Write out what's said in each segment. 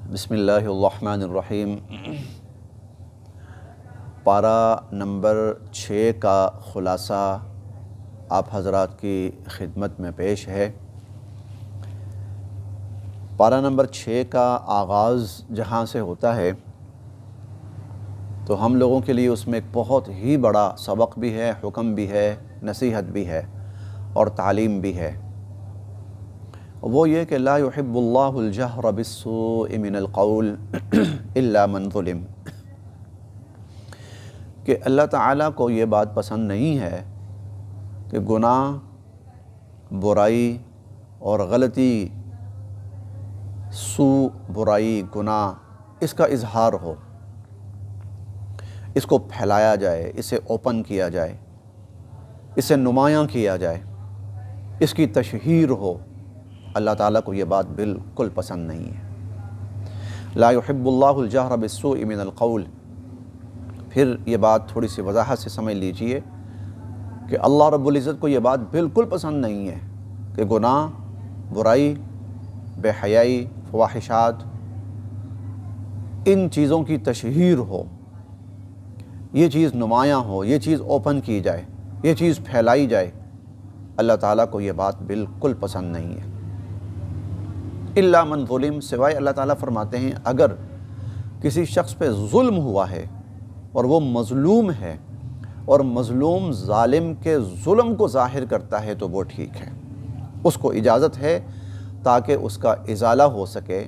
بسم اللہ الرحمن الرحیم۔ پارہ نمبر 6 کا خلاصہ آپ حضرات کی خدمت میں پیش ہے۔ پارہ نمبر 6 کا آغاز جہاں سے ہوتا ہے تو ہم لوگوں کے لیے اس میں ایک بہت ہی بڑا سبق بھی ہے، حکم بھی ہے، نصیحت بھی ہے اور تعلیم بھی ہے۔ وہ یہ کہ لا يحب اللہ الجہر بالسوء من القول الا من ظلم، کہ اللہ تعالیٰ کو یہ بات پسند نہیں ہے کہ گناہ، برائی اور غلطی، سوء، برائی، گناہ، اس کا اظہار ہو، اس کو پھیلایا جائے، اسے اوپن کیا جائے، اسے نمایاں کیا جائے، اس کی تشہیر ہو۔ اللہ تعالیٰ کو یہ بات بالکل پسند نہیں ہے۔ لا يحب اللہ الجہر بالسوء من القول۔ پھر یہ بات تھوڑی سی وضاحت سے سمجھ لیجئے کہ اللہ رب العزت کو یہ بات بالکل پسند نہیں ہے کہ گناہ، برائی، بے حیائی، فواحشات، ان چیزوں کی تشہیر ہو، یہ چیز نمایاں ہو، یہ چیز اوپن کی جائے، یہ چیز پھیلائی جائے۔ اللہ تعالیٰ کو یہ بات بالکل پسند نہیں ہے۔ الا من ظلم، سوائے اللہ تعالیٰ فرماتے ہیں اگر کسی شخص پہ ظلم ہوا ہے اور وہ مظلوم ہے اور مظلوم ظالم کے ظلم کو ظاہر کرتا ہے تو وہ ٹھیک ہے، اس کو اجازت ہے تاکہ اس کا ازالہ ہو سکے۔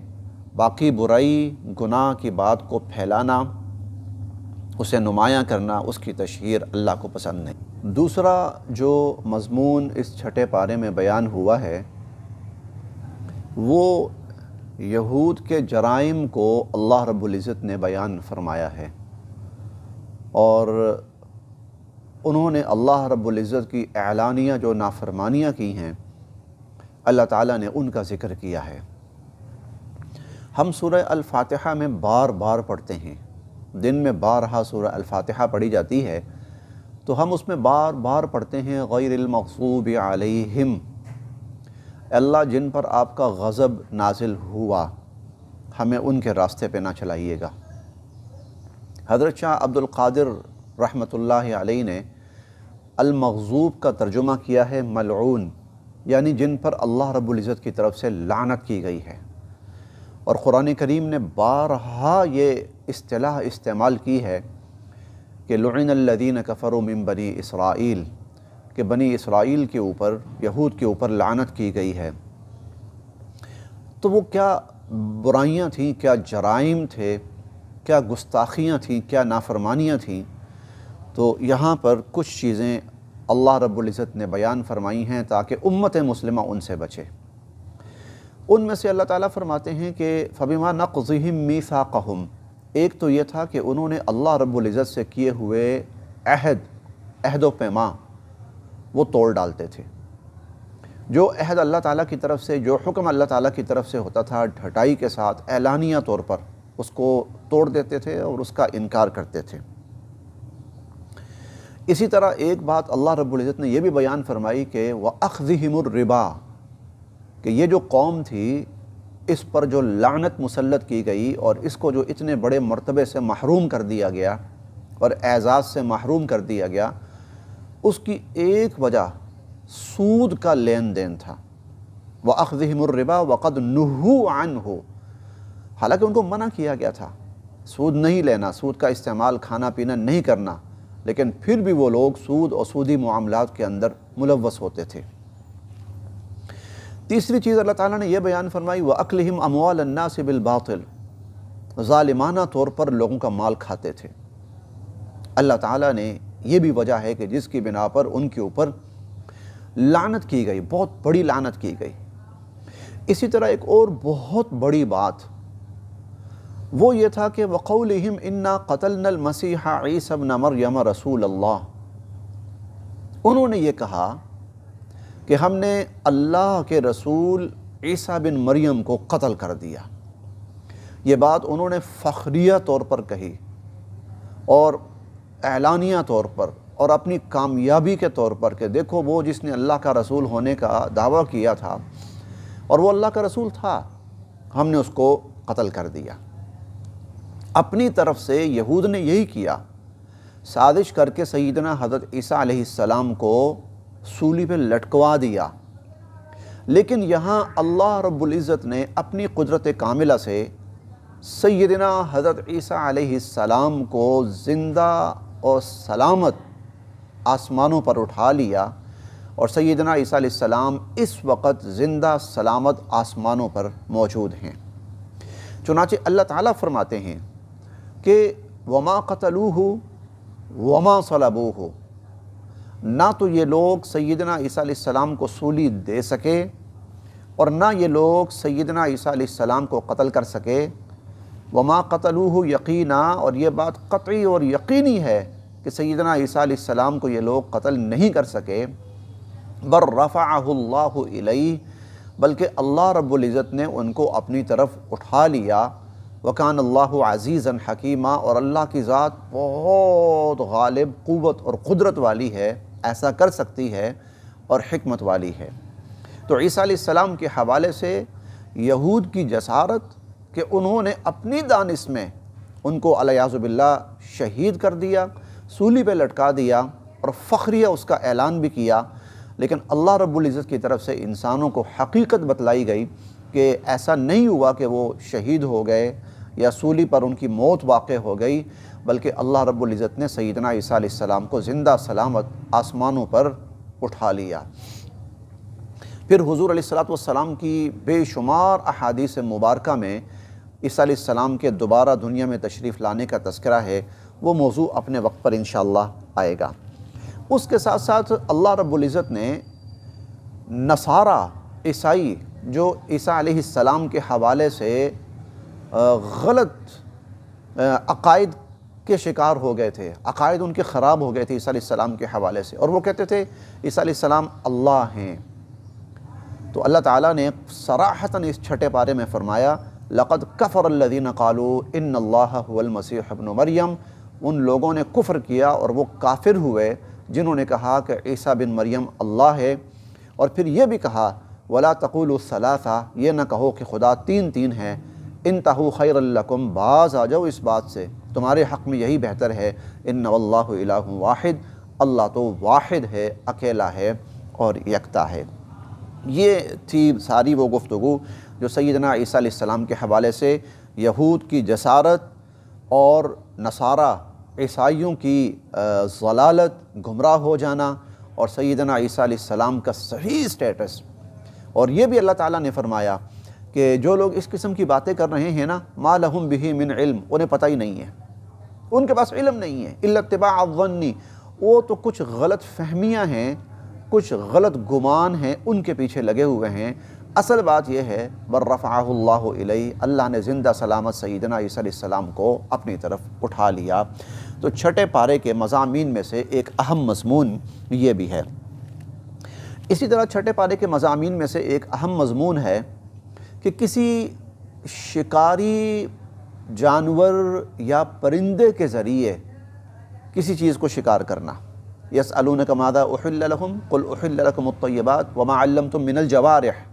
باقی برائی، گناہ کی بات کو پھیلانا، اسے نمایاں کرنا، اس کی تشہیر اللہ کو پسند نہیں۔ دوسرا جو مضمون اس چھٹے پارے میں بیان ہوا ہے وہ یہود کے جرائم کو اللہ رب العزت نے بیان فرمایا ہے، اور انہوں نے اللہ رب العزت کی اعلانیہ جو نافرمانیاں کی ہیں اللہ تعالیٰ نے ان کا ذکر کیا ہے۔ ہم سورہ الفاتحہ میں بار بار پڑھتے ہیں، دن میں بارہا سورہ الفاتحہ پڑھی جاتی ہے، تو ہم اس میں بار بار پڑھتے ہیں غیر المغضوب علیہم، اللہ جن پر آپ کا غضب نازل ہوا ہمیں ان کے راستے پہ نہ چلائیے گا۔ حضرت شاہ عبد القادر رحمۃ اللہ علیہ نے المغضوب کا ترجمہ کیا ہے ملعون، یعنی جن پر اللہ رب العزت کی طرف سے لعنت کی گئی ہے، اور قرآن کریم نے بارہا یہ اصطلاح استعمال کی ہے کہ لعن الذین کفروا من بنی اسرائیل، کہ بنی اسرائیل کے اوپر، یہود کے اوپر لعنت کی گئی ہے۔ تو وہ کیا برائیاں تھیں، کیا جرائم تھے، کیا گستاخیاں تھیں، کیا نافرمانیاں تھیں، تو یہاں پر کچھ چیزیں اللہ رب العزت نے بیان فرمائی ہیں تاکہ امت مسلمہ ان سے بچے۔ ان میں سے اللہ تعالیٰ فرماتے ہیں کہ فَبِمَا نَقْضِهِمْ مِيثَاقَهُمْ، ایک تو یہ تھا کہ انہوں نے اللہ رب العزت سے کیے ہوئے عہد و پیما وہ توڑ ڈالتے تھے۔ جو عہد اللہ تعالیٰ کی طرف سے، جو حکم اللہ تعالیٰ کی طرف سے ہوتا تھا، ڈھٹائی کے ساتھ اعلانیہ طور پر اس کو توڑ دیتے تھے اور اس کا انکار کرتے تھے۔ اسی طرح ایک بات اللہ رب العزت نے یہ بھی بیان فرمائی کہ وَأَخْذِهِمُ الرِّبَا، کہ یہ جو قوم تھی اس پر جو لعنت مسلط کی گئی اور اس کو جو اتنے بڑے مرتبے سے محروم کر دیا گیا اور اعزاز سے محروم کر دیا گیا، اس کی ایک وجہ سود کا لین دین تھا۔ وَأَخْذِهِمُ الرِّبَا وَقَدْ نُهُوا عَنْهُ، حالانکہ ان کو منع کیا گیا تھا سود نہیں لینا، سود کا استعمال، کھانا پینا نہیں کرنا، لیکن پھر بھی وہ لوگ سود اور سودی معاملات کے اندر ملوث ہوتے تھے۔ تیسری چیز اللہ تعالیٰ نے یہ بیان فرمائی وَأَكْلِهِمْ أَمْوَالَ النَّاسِ بِالْبَاطِلِ، ظالمانہ طور پر لوگوں کا مال کھاتے تھے۔ اللہ تعالیٰ نے یہ بھی وجہ ہے کہ جس کی بنا پر ان کے اوپر لعنت کی گئی، بہت بڑی لعنت کی گئی۔ اسی طرح ایک اور بہت بڑی بات وہ یہ تھا کہ وَقَوْلِهِمْ إِنَّا قَتَلْنَا الْمَسِيحَ عِيسَى ابْنَ مَرْيَمَ رَسُولَ اللَّهِ، انہوں نے یہ کہا کہ ہم نے اللہ کے رسول عیسیٰ بن مریم کو قتل کر دیا۔ یہ بات انہوں نے فخریہ طور پر کہی اور اعلانیہ طور پر اور اپنی کامیابی کے طور پر کہ دیکھو وہ جس نے اللہ کا رسول ہونے کا دعویٰ کیا تھا اور وہ اللہ کا رسول تھا، ہم نے اس کو قتل کر دیا۔ اپنی طرف سے یہود نے یہی کیا، سازش کر کے سیدنا حضرت عیسیٰ علیہ السلام کو سولی پہ لٹکوا دیا، لیکن یہاں اللہ رب العزت نے اپنی قدرت کاملہ سے سیدنا حضرت عیسیٰ علیہ السلام کو زندہ اور سلامت آسمانوں پر اٹھا لیا، اور سیدنا عیسیٰ علیہ السلام اس وقت زندہ سلامت آسمانوں پر موجود ہیں۔ چنانچہ اللہ تعالیٰ فرماتے ہیں کہ وما قتلوہ وما صلبوہ، نہ تو یہ لوگ سیدنا عیسیٰ علیہ السلام کو سولی دے سکے اور نہ یہ لوگ سیدنا عیسیٰ علیہ السلام کو قتل کر سکے۔ وما قتلوہ یقینا، اور یہ بات قطعی اور یقینی ہے کہ سیدنا عیسیٰ علیہ السلام کو یہ لوگ قتل نہیں کر سکے، بل رفعہ اللہ الیہ، بلکہ اللہ رب العزت نے ان کو اپنی طرف اٹھا لیا۔ وکان اللہ عزیزا حکیما، اور اللہ کی ذات بہت غالب قوت اور قدرت والی ہے، ایسا کر سکتی ہے اور حکمت والی ہے۔ تو عیسیٰ علیہ السلام کے حوالے سے یہود کی جسارت کہ انہوں نے اپنی دانش میں ان کو علیہ باللہ شہید کر دیا، سولی پہ لٹکا دیا، اور فخریہ اس کا اعلان بھی کیا، لیکن اللہ رب العزت کی طرف سے انسانوں کو حقیقت بتلائی گئی کہ ایسا نہیں ہوا کہ وہ شہید ہو گئے یا سولی پر ان کی موت واقع ہو گئی، بلکہ اللہ رب العزت نے سیدنا عیسیٰ علیہ السلام کو زندہ سلامت آسمانوں پر اٹھا لیا۔ پھر حضور علیہ السلام کی بے شمار احادیث مبارکہ میں عیسیٰ علیہ السلام کے دوبارہ دنیا میں تشریف لانے کا تذکرہ ہے، وہ موضوع اپنے وقت پر انشاءاللہ آئے گا۔ اس کے ساتھ ساتھ اللہ رب العزت نے نصارہ عیسائی جو عیسیٰ علیہ السلام کے حوالے سے غلط عقائد کے شکار ہو گئے تھے، عقائد ان کے خراب ہو گئے تھے عیسیٰ علیہ السلام کے حوالے سے، اور وہ کہتے تھے عیسیٰ علیہ السلام اللہ ہیں، تو اللہ تعالیٰ نے صراحتاً اس چھٹے پارے میں فرمایا لقد کفر الذین قالوا ان اللہ هو المسیح ابن مریم، ان لوگوں نے کفر کیا اور وہ کافر ہوئے جنہوں نے کہا کہ عیسیٰ بن مریم اللہ ہے، اور پھر یہ بھی کہا ولا تقولوا ثلاثہ، یہ نہ کہو کہ خدا تین ہے، انتہوا خیر لکم، باز آ جاؤ اس بات سے، تمہارے حق میں یہی بہتر ہے، ان واللہ الہ واحد، اللہ تو واحد ہے، اکیلا ہے اور یکتا ہے۔ یہ تھی ساری وہ گفتگو جو سیدنا عیسیٰ علیہ السلام کے حوالے سے یہود کی جسارت اور نصارہ عیسائیوں کی ضلالت، گمراہ ہو جانا، اور سیدنا عیسیٰ علیہ السلام کا صحیح سٹیٹس۔ اور یہ بھی اللہ تعالیٰ نے فرمایا کہ جو لوگ اس قسم کی باتیں کر رہے ہیں نا، ما لہم بہ من علم، انہیں پتہ ہی نہیں ہے، ان کے پاس علم نہیں ہے، الا اتباع الظن، وہ تو کچھ غلط فہمیاں ہیں، کچھ غلط گمان ہیں، ان کے پیچھے لگے ہوئے ہیں۔ اصل بات یہ ہے بر رفعہ اللہ الیہ، اللہ نے زندہ سلامت سیدنا عیسیٰ علیہ السلام کو اپنی طرف اٹھا لیا۔ تو چھٹے پارے کے مضامین میں سے ایک اہم مضمون یہ بھی ہے۔ اسی طرح چھٹے پارے کے مضامین میں سے ایک اہم مضمون ہے کہ کسی شکاری جانور یا پرندے کے ذریعے کسی چیز کو شکار کرنا۔ یسألونک ماذا احل لہم قل احل لکم الطیبات وما علمتم من الجوارح،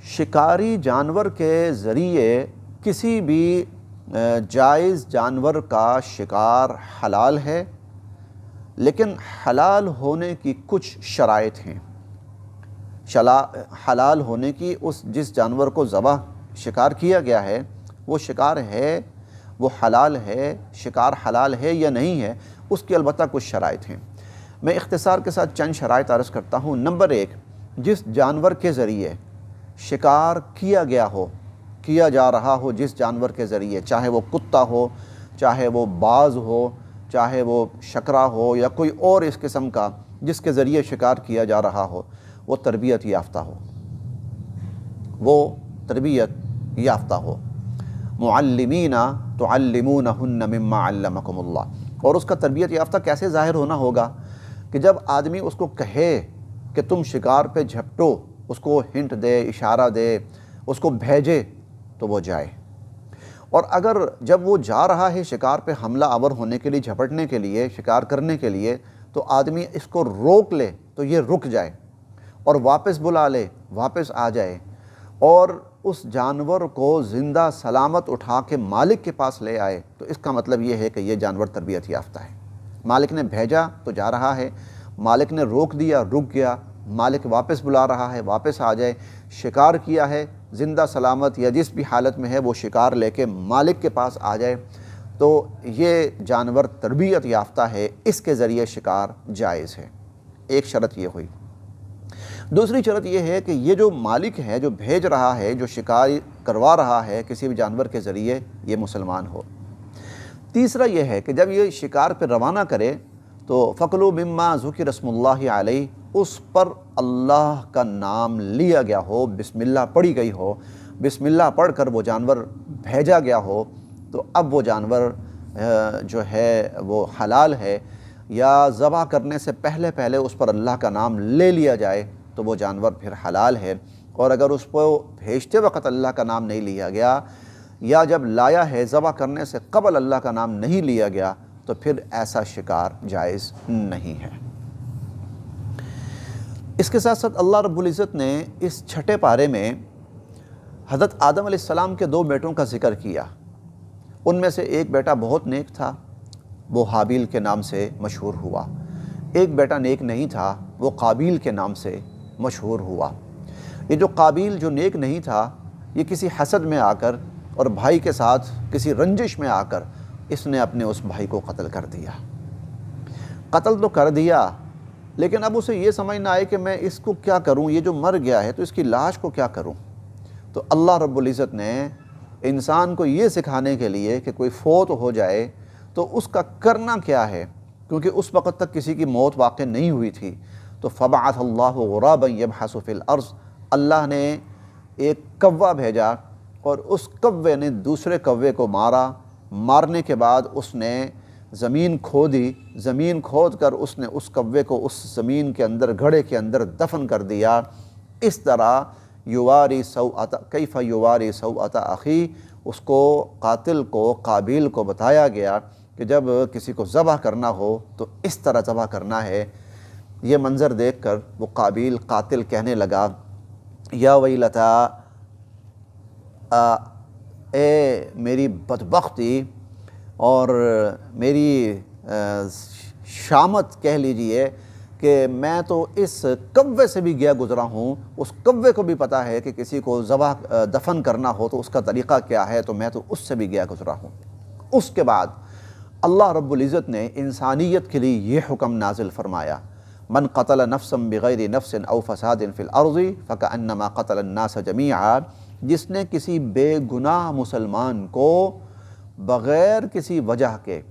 شکاری جانور کے ذریعے کسی بھی جائز جانور کا شکار حلال ہے، لیکن حلال ہونے کی کچھ شرائط ہیں۔ حلال ہونے کی جس جانور کو ذبح شکار کیا گیا ہے وہ شکار ہے، وہ حلال ہے، شکار حلال ہے یا نہیں ہے، اس کی البتہ کچھ شرائط ہیں۔ میں اختصار کے ساتھ چند شرائط عرض کرتا ہوں۔ نمبر 1، جس جانور کے ذریعے شکار کیا گیا ہو، کیا جا رہا ہو، جس جانور کے ذریعے، چاہے وہ کتا ہو، چاہے وہ باز ہو، چاہے وہ شکرا ہو یا کوئی اور اس قسم کا جس کے ذریعے شکار کیا جا رہا ہو، وہ تربیت یافتہ ہو، وہ تربیت یافتہ ہو۔ معلمین تعلمونہن مما علمکم اللہ، اور اس کا تربیت یافتہ کیسے ظاہر ہونا ہوگا کہ جب آدمی اس کو کہے کہ تم شکار پہ جھپٹو، اس کو ہنٹ دے، اشارہ دے، اس کو بھیجے تو وہ جائے۔ اور اگر جب وہ جا رہا ہے شکار پہ حملہ آور ہونے کے لیے، جھپٹنے کے لیے، شکار کرنے کے لیے، تو آدمی اس کو روک لے تو یہ رک جائے، اور واپس بلا لے، واپس آ جائے، اور اس جانور کو زندہ سلامت اٹھا کے مالک کے پاس لے آئے تو اس کا مطلب یہ ہے کہ یہ جانور تربیت یافتہ ہے۔ مالک نے بھیجا تو جا رہا ہے، مالک نے روک دیا رک گیا، مالک واپس بلا رہا ہے واپس آ جائے، شکار کیا ہے زندہ سلامت یا جس بھی حالت میں ہے وہ شکار لے کے مالک کے پاس آ جائے تو یہ جانور تربیت یافتہ ہے، اس کے ذریعے شکار جائز ہے۔ ایک شرط یہ ہوئی۔ دوسری شرط یہ ہے کہ یہ جو مالک ہے جو بھیج رہا ہے، جو شکار کروا رہا ہے کسی بھی جانور کے ذریعے، یہ مسلمان ہو۔ تیسرا یہ ہے کہ جب یہ شکار پہ روانہ کرے تو فَكُلُوا مِمَّا ذُكِرَ اسْمُ اللّٰہِ عَلَيْهِ، اس پر اللہ کا نام لیا گیا ہو، بسم اللہ پڑھی گئی ہو، بسم اللہ پڑھ کر وہ جانور بھیجا گیا ہو تو اب وہ جانور جو ہے وہ حلال ہے، یا ذبح کرنے سے پہلے اس پر اللہ کا نام لے لیا جائے تو وہ جانور پھر حلال ہے، اور اگر اس کو بھیجتے وقت اللہ کا نام نہیں لیا گیا یا جب لایا ہے ذبح کرنے سے قبل اللہ کا نام نہیں لیا گیا تو پھر ایسا شکار جائز نہیں ہے۔ اس کے ساتھ ساتھ اللہ رب العزت نے اس چھٹے پارے میں حضرت آدم علیہ السلام کے 2 بیٹوں کا ذکر کیا۔ ان میں سے ایک بیٹا بہت نیک تھا، وہ حابیل کے نام سے مشہور ہوا۔ ایک بیٹا نیک نہیں تھا، وہ قابیل کے نام سے مشہور ہوا۔ یہ جو قابیل جو نیک نہیں تھا، یہ کسی حسد میں آ کر اور بھائی کے ساتھ کسی رنجش میں آ کر اس نے اپنے اس بھائی کو قتل کر دیا۔ قتل تو کر دیا لیکن اب اسے یہ سمجھ نہ آئے کہ میں اس کو کیا کروں، یہ جو مر گیا ہے تو اس کی لاش کو کیا کروں۔ تو اللہ رب العزت نے انسان کو یہ سکھانے کے لیے کہ کوئی فوت ہو جائے تو اس کا کرنا کیا ہے، کیونکہ اس وقت تک کسی کی موت واقع نہیں ہوئی تھی، تو فَبَعَثَ اللَّهُ غُرَابًا يَبْحَثُ فِي الْأَرْضِ، اللہ نے ایک کوہ بھیجا اور اس کوے نے دوسرے کوے کو مارا، مارنے کے بعد اس نے زمین کھودی، زمین کھود کر اس نے اس کوے کو اس زمین کے اندر گھڑے کے اندر دفن کر دیا۔ اس طرح یواری سوءۃ کیف یواری سوءۃ اخی، اس کو قاتل کو قابیل کو بتایا گیا کہ جب کسی کو ذبح کرنا ہو تو اس طرح ذبح کرنا ہے۔ یہ منظر دیکھ کر وہ قابیل قاتل کہنے لگا یا ویلتا، اے میری بدبختی اور میری شامت کہہ لیجئے کہ میں تو اس کوے سے بھی گیا گزرا ہوں، اس کوے کو بھی پتہ ہے کہ کسی کو ذبح دفن کرنا ہو تو اس کا طریقہ کیا ہے، تو میں تو اس سے بھی گیا گزرا ہوں۔ اس کے بعد اللہ رب العزت نے انسانیت کے لیے یہ حکم نازل فرمایا، من قتل نفسا بغیر نفس او فساد فی الارض فکأنما قتل الناس جمیعا، جس نے کسی بے گناہ مسلمان کو بغیر کسی وجہ کے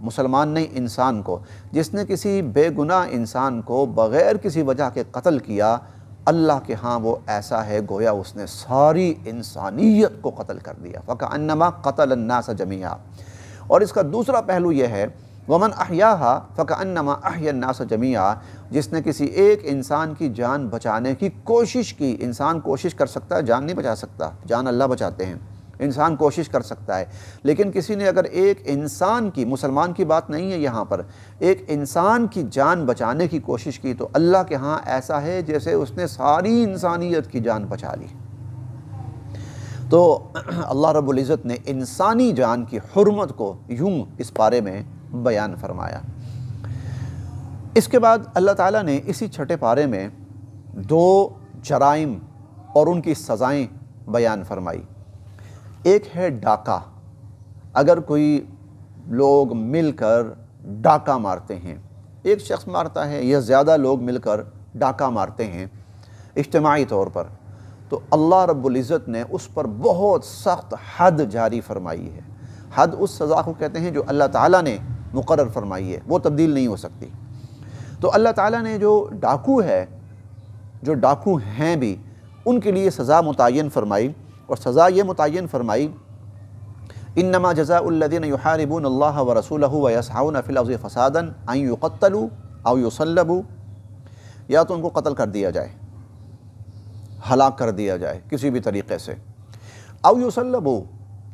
مسلمان نہیں انسان کو، جس نے کسی بے گناہ انسان کو بغیر کسی وجہ کے قتل کیا، اللہ کے ہاں وہ ایسا ہے گویا اس نے ساری انسانیت کو قتل کر دیا، فکأنما قتل الناس جمیعا۔ اور اس کا دوسرا پہلو یہ ہے ومن احیاہا فکأنما احیا الناس جمیعا، جس نے کسی ایک انسان کی جان بچانے کی کوشش کی۔ انسان کوشش کر سکتا ہے، جان نہیں بچا سکتا، جان اللہ بچاتے ہیں، انسان کوشش کر سکتا ہے، لیکن کسی نے اگر ایک انسان کی، مسلمان کی بات نہیں ہے یہاں پر، ایک انسان کی جان بچانے کی کوشش کی تو اللہ کے ہاں ایسا ہے جیسے اس نے ساری انسانیت کی جان بچا لی۔ تو اللہ رب العزت نے انسانی جان کی حرمت کو یوں اس پارے میں بیان فرمایا۔ اس کے بعد اللہ تعالیٰ نے اسی چھٹے پارے میں 2 جرائم اور ان کی سزائیں بیان فرمائی۔ ایک ہے ڈاکہ، اگر کوئی لوگ مل کر ڈاکہ مارتے ہیں، ایک شخص مارتا ہے یا زیادہ لوگ مل کر ڈاکہ مارتے ہیں اجتماعی طور پر، تو اللہ رب العزت نے اس پر بہت سخت حد جاری فرمائی ہے۔ حد اس سزا کو کہتے ہیں جو اللہ تعالیٰ نے مقرر فرمائی ہے، وہ تبدیل نہیں ہو سکتی۔ تو اللہ تعالیٰ نے جو ڈاکو ہے، جو ڈاکو ہیں بھی، ان کے لیے سزا متعین فرمائی، اور سزا یہ متعین فرمائی انما جزاء الذین یحاربون اللہ ورسولہ ویسعون فی الارض فسادا ان یقتلوا او یصلبوا، یا تو ان کو قتل کر دیا جائے، ہلاک کر دیا جائے کسی بھی طریقے سے، او یصلبوا،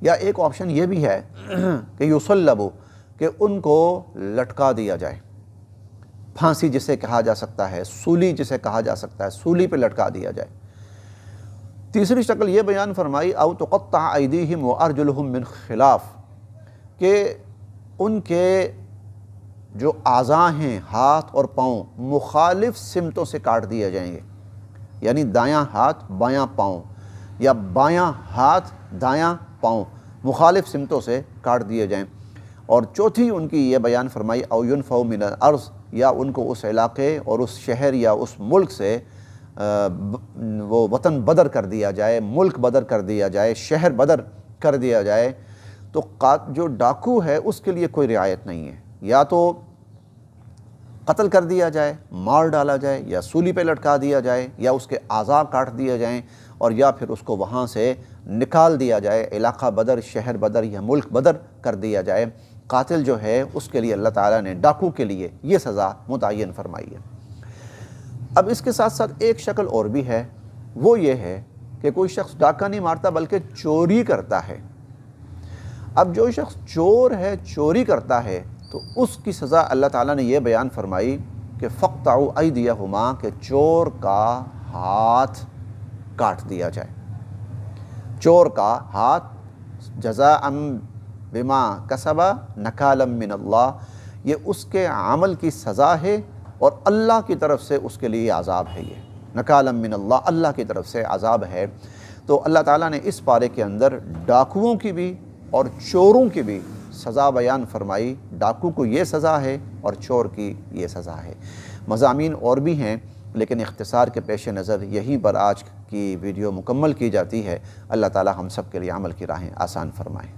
یا ایک آپشن یہ بھی ہے کہ یصلبوا، کہ ان کو لٹکا دیا جائے، پھانسی جسے کہا جا سکتا ہے، سولی جسے کہا جا سکتا ہے، سولی پہ لٹکا دیا جائے۔ تیسری شکل یہ بیان فرمائی او تقطع ایدیہم وارجلہم من خلاف، کہ ان کے جو اعضاء ہیں ہاتھ اور پاؤں مخالف سمتوں سے کاٹ دیے جائیں گے، یعنی دایاں ہاتھ بایاں پاؤں یا بایاں ہاتھ دایاں پاؤں مخالف سمتوں سے کاٹ دیے جائیں۔ اور چوتھی ان کی یہ بیان فرمائی او ینفوا من الارض، یا ان کو اس علاقے اور اس شہر یا اس ملک سے وہ وطن بدر کر دیا جائے، ملک بدر کر دیا جائے، شہر بدر کر دیا جائے۔ تو جو ڈاکو ہے اس کے لیے کوئی رعایت نہیں ہے، یا تو قتل کر دیا جائے، مار ڈالا جائے، یا سولی پہ لٹکا دیا جائے، یا اس کے اعضاء کاٹ دیے جائیں، اور یا پھر اس کو وہاں سے نکال دیا جائے، علاقہ بدر، شہر بدر یا ملک بدر کر دیا جائے۔ قاتل جو ہے اس کے لیے اللہ تعالیٰ نے ڈاکو کے لیے یہ سزا متعین فرمائی ہے۔ اب اس کے ساتھ ساتھ ایک شکل اور بھی ہے، وہ یہ ہے کہ کوئی شخص ڈاکہ نہیں مارتا بلکہ چوری کرتا ہے۔ اب جو شخص چور ہے، چوری کرتا ہے، تو اس کی سزا اللہ تعالیٰ نے یہ بیان فرمائی کہ فَاقْطَعُوا أَيْدِيَهُمَا، کہ چور کا ہاتھ کاٹ دیا جائے۔ چور کا ہاتھ جزاءً بما کسب نکالا من اللہ، یہ اس کے عمل کی سزا ہے اور اللہ کی طرف سے اس کے لیے عذاب ہے، یہ نکالا من اللہ، اللہ کی طرف سے عذاب ہے۔ تو اللہ تعالیٰ نے اس پارے کے اندر ڈاکوؤں کی بھی اور چوروں کی بھی سزا بیان فرمائی۔ ڈاکو کو یہ سزا ہے اور چور کی یہ سزا ہے۔ مضامین اور بھی ہیں، لیکن اختصار کے پیش نظر یہیں پر آج کی ویڈیو مکمل کی جاتی ہے۔ اللہ تعالیٰ ہم سب کے لیے عمل کی راہیں آسان فرمائے۔